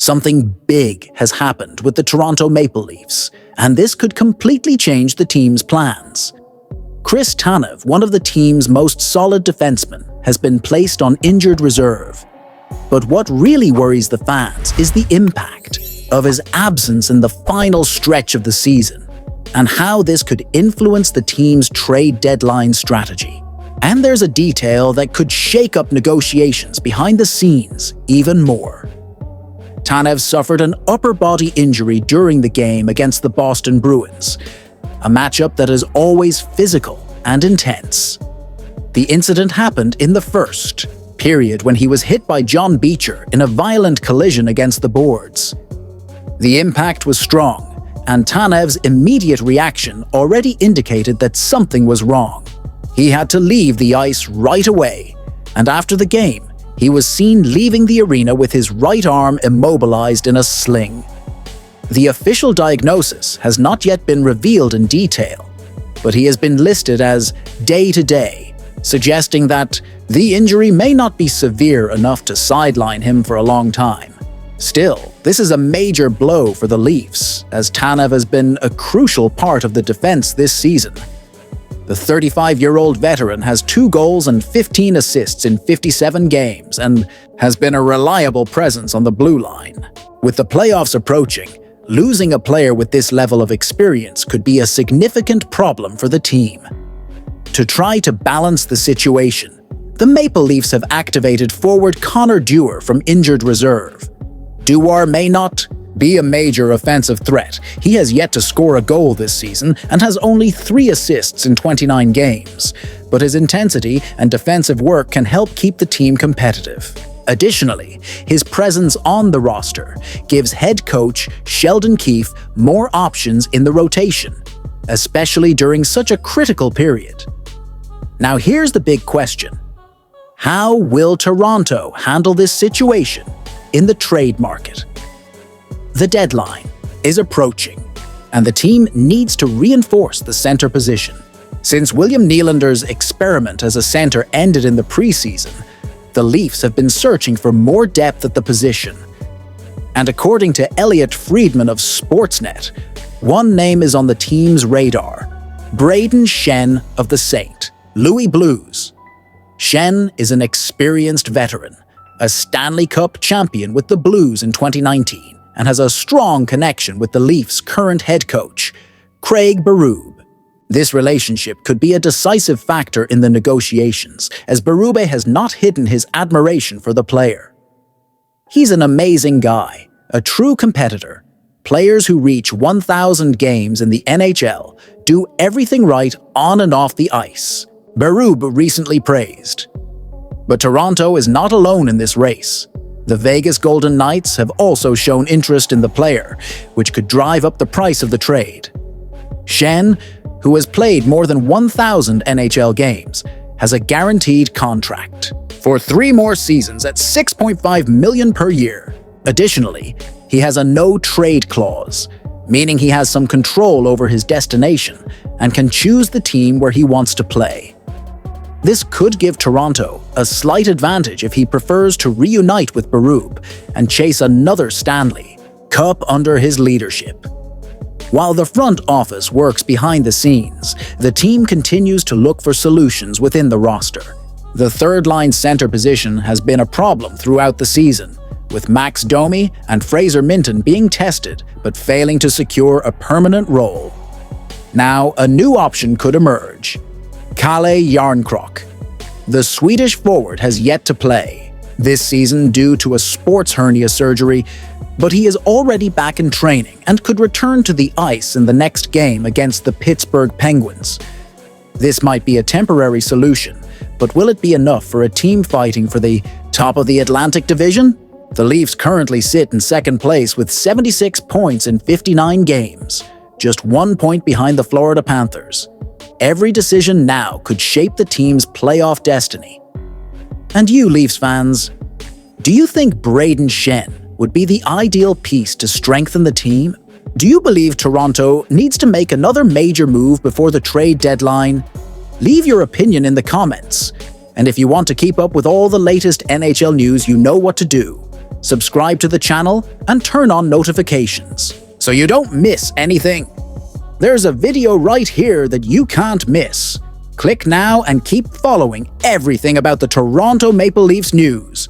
Something big has happened with the Toronto Maple Leafs, and this could completely change the team's plans. Tanev, one of the team's most solid defensemen, has been placed on injured reserve. But what really worries the fans is the impact of his absence in the final stretch of the season, and how this could influence the team's trade deadline strategy. And there's a detail that could shake up negotiations behind the scenes even more. Tanev suffered an upper body injury during the game against the Boston Bruins, a matchup that is always physical and intense. The incident happened in the first period when he was hit by John Beecher in a violent collision against the boards. The impact was strong, and Tanev's immediate reaction already indicated that something was wrong. He had to leave the ice right away, and after the game, he was seen leaving the arena with his right arm immobilized in a sling. The official diagnosis has not yet been revealed in detail, but he has been listed as day-to-day, suggesting that the injury may not be severe enough to sideline him for a long time. Still, this is a major blow for the Leafs, as Tanev has been a crucial part of the defense this season. The 35-year-old veteran has 2 goals and 15 assists in 57 games and has been a reliable presence on the blue line. With the playoffs approaching, losing a player with this level of experience could be a significant problem for the team. To try to balance the situation, the Maple Leafs have activated forward Connor Dewar from injured reserve. Dewar may not be a major offensive threat. He has yet to score a goal this season and has only 3 assists in 29 games, but his intensity and defensive work can help keep the team competitive. Additionally, his presence on the roster gives head coach Sheldon Keefe more options in the rotation, especially during such a critical period. Now here's the big question. How will Toronto handle this situation in the trade market? The deadline is approaching, and the team needs to reinforce the center position. Since William Nylander's experiment as a center ended in the preseason, the Leafs have been searching for more depth at the position. And according to Elliot Friedman of Sportsnet, one name is on the team's radar: Brayden Schenn of the St. Louis Blues. Schenn is an experienced veteran, a Stanley Cup champion with the Blues in 2019, and has a strong connection with the Leafs' current head coach, Craig Berube. This relationship could be a decisive factor in the negotiations, as Berube has not hidden his admiration for the player. He's an amazing guy, a true competitor. Players who reach 1,000 games in the NHL do everything right on and off the ice, Berube recently praised. But Toronto is not alone in this race. The Vegas Golden Knights have also shown interest in the player, which could drive up the price of the trade. Schenn, who has played more than 1,000 NHL games, has a guaranteed contract for 3 more seasons at $6.5 million per year. Additionally, he has a no-trade clause, meaning he has some control over his destination and can choose the team where he wants to play. This could give Toronto a slight advantage if he prefers to reunite with Berube and chase another Stanley Cup under his leadership. While the front office works behind the scenes, the team continues to look for solutions within the roster. The third-line center position has been a problem throughout the season, with Max Domi and Fraser Minten being tested but failing to secure a permanent role. Now, a new option could emerge: Kalle Järnkrok. The Swedish forward has yet to play this season due to a sports hernia surgery, but he is already back in training and could return to the ice in the next game against the Pittsburgh Penguins. This might be a temporary solution, but will it be enough for a team fighting for the top of the Atlantic Division? The Leafs currently sit in second place with 76 points in 59 games, just 1 point behind the Florida Panthers. Every decision now could shape the team's playoff destiny. And you, Leafs fans, do you think Brayden Schenn would be the ideal piece to strengthen the team? Do you believe Toronto needs to make another major move before the trade deadline? Leave your opinion in the comments. And if you want to keep up with all the latest NHL news, you know what to do. subscribe to the channel, and turn on notifications so you don't miss anything. There's a video right here that you can't miss. Click now and keep following everything about the Toronto Maple Leafs news.